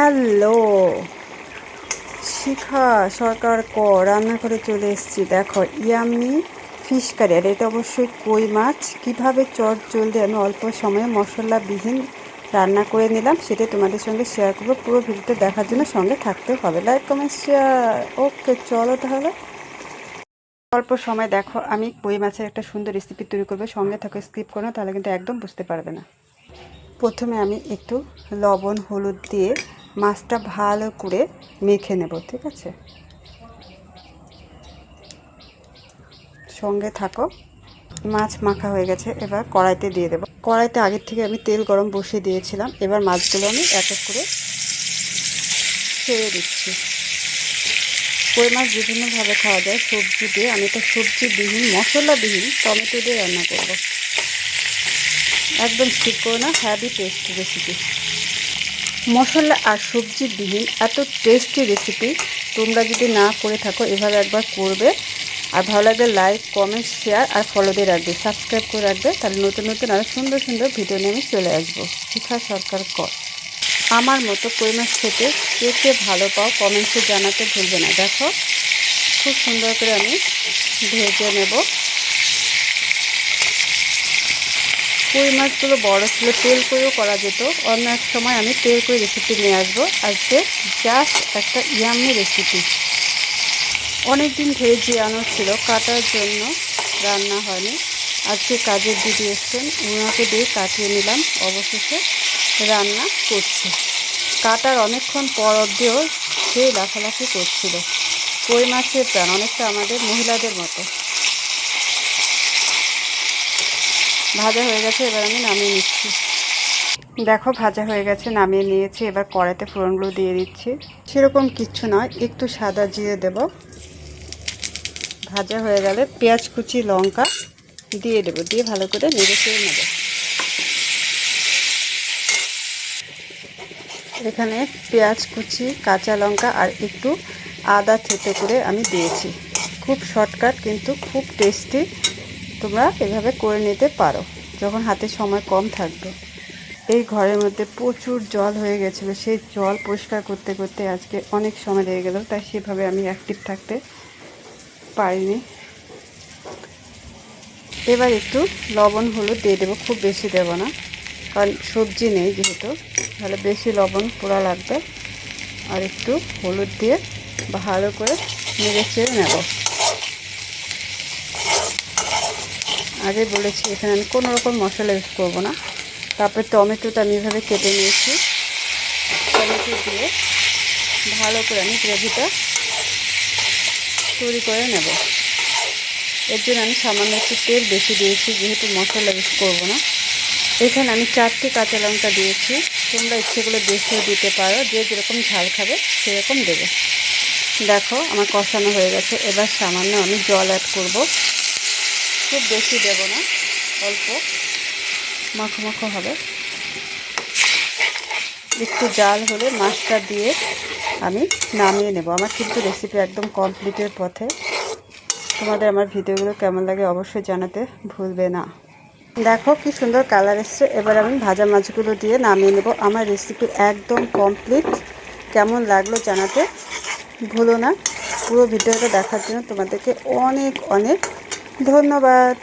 Hello, শিখা সরকার রান্না করে চলে এসেছি। দেখো, ইয়াম্মি ফিশ কারি। আর এটা অবশ্যই কই মাছ। কীভাবে জলদি আমি অল্প সময়ে মশলাবিহীন রান্না করে নিলাম, সেটাই তোমাদের সঙ্গে শেয়ার করবো। পুরো ভিডিওটা দেখার জন্য সঙ্গে থাকতে হবে। Like, comment, share. ওকে, চলো তাহলে। অল্প সময় দেখো, আমি কই মাছের একটা সুন্দর রেসিপি তৈরি করবো। সঙ্গে থাকো, স্কিপ করো না, তাহলে কিন্তু একদম বুঝতে পারবে না। প্রথমে আমি একটু লবণ হলুদ দিয়ে মাছটা ভালো করে মেখে নেব, ঠিক আছে? সঙ্গে থাকো। মাছ মাখা হয়ে গেছে, এবার কড়াইতে দিয়ে দেবো। কড়াইতে আগের থেকে আমি তেল গরম বসিয়ে দিয়েছিলাম। এবার মাছগুলো আমি এক এক করে ছেড়ে দিচ্ছি। কই মাছ বিভিন্নভাবে খাওয়া যায় সবজি দিয়ে। আমি তো সবজিবিহীন, মশলাবিহীন টমেটো দিয়ে রান্না করব। একদম স্কিপ করো না, হ্যাভি টেস্টি রেসিপি। মশলা আর সবজিবিহীন এত টেস্টি রেসিপি তোমরা যদি না করে থাকো, এভাবে একবার করবে। আর ভালো লাগলে লাইক, কমেন্ট, শেয়ার আর ফলো দিয়ে রাখবে, সাবস্ক্রাইব করে রাখবে। তাহলে নতুন নতুন আরও সুন্দর সুন্দর ভিডিও নিয়ে আমি চলে আসবো। শিখা সরকার আমার মতো কই মাছ খেতে কে কে ভালো পাও কমেন্টসে জানাতে ভুলবে না। দেখো, খুব সুন্দর করে আমি ভেজে নেব। কই মাছগুলো বড় ছিল, তেল করেও করা যেত। অন্য এক সময় আমি তেল করে রেসিপি নিয়ে আসবো। আজকে জাস্ট একটা ইয়াম্মি রেসিপি। অনেক দিন ধরে জিয়ানো ছিল, কাটার জন্য রান্না হয়নি। আজকে কাজের দিদি এসছেন, ওনাকে দিয়ে কাটিয়ে নিলাম। অবশেষে রান্না করছি। কাটার অনেকক্ষণ পর অবধিও সে লাফালাফি করছিল। কই মাছের প্রাণ, অনেকটা আমাদের মহিলাদের মতো। ভাজা হয়ে গেছে, এবার আমি নামিয়ে নিচ্ছি। দেখো, ভাজা হয়ে গেছে, নামিয়ে নিয়েছি। এবার কড়াইতে ফোড়নগুলো দিয়ে দিচ্ছি। সেরকম কিচ্ছু নয়, একটু সাদা জিরে দেব। ভাজা হয়ে গেলে পেঁয়াজ কুচি, লঙ্কা দিয়ে দেবো, দিয়ে ভালো করে নেড়ে চেড়ে নেব। এখানে পেঁয়াজ কুচি, কাঁচা লঙ্কা আর একটু আদা থেতো করে আমি দিয়েছি। খুব শর্টকাট কিন্তু খুব টেস্টি। তোমরা এভাবে করে নিতে পারো যখন হাতে সময় কম থাকবে। এই ঘরের মধ্যে প্রচুর জল হয়ে গেছিলো, সেই জল পরিষ্কার করতে করতে আজকে অনেক সময় লেগে গেল। তাই সেভাবে আমি অ্যাক্টিভ থাকতে পারিনি। এবার একটু লবণ হলুদ দিয়ে দেবো, খুব বেশি দেবো না, কারণ সবজি নেই যেহেতু, তাহলে বেশি লবণ পোড়া লাগবে। আর একটু হলুদ দিয়ে ভালো করে নেড়ে চেড়ে নেব। আগে বলেছি এখানে আমি কোনো রকম মশলা ইউজ করবো না। তারপরে টমেটোটা আমি এভাবে কেটে নিয়েছি। টমেটো দিয়ে ভালো করে আমি গ্রেভিটা তৈরি করে নেব। এর জন্য আমি সামান্য একটু তেল বেশি দিয়েছি, যেহেতু মশলা ইউজ করবো না। এখানে আমি 4টি কাঁচা লঙ্কা দিয়েছি। তোমরা ইচ্ছেগুলো বেশিও দিতে পারো, যে যেরকম ঝাল খাবে সেরকম দেবে। দেখো, আমার কষানো হয়ে গেছে। এবার সামান্য আমি জল অ্যাড করব। খুব বেশি দেব না, অল্প মাখো মাখো হবে। একটু জাল হলে মাছটা দিয়ে আমি নামিয়ে নেব। আমার কিন্তু রেসিপি একদম কমপ্লিটের পথে। তোমাদের আমার ভিডিওগুলো কেমন লাগে অবশ্যই জানাতে ভুলবে না। দেখো কি সুন্দর কালার এসছে। এবার আমি ভাজা মাছগুলো দিয়ে নামিয়ে নেব। আমার রেসিপি একদম কমপ্লিট। কেমন লাগলো জানাতে ভুলো না। পুরো ভিডিওটা দেখার জন্য তোমাদেরকে অনেক অনেক ধন্যবাদ।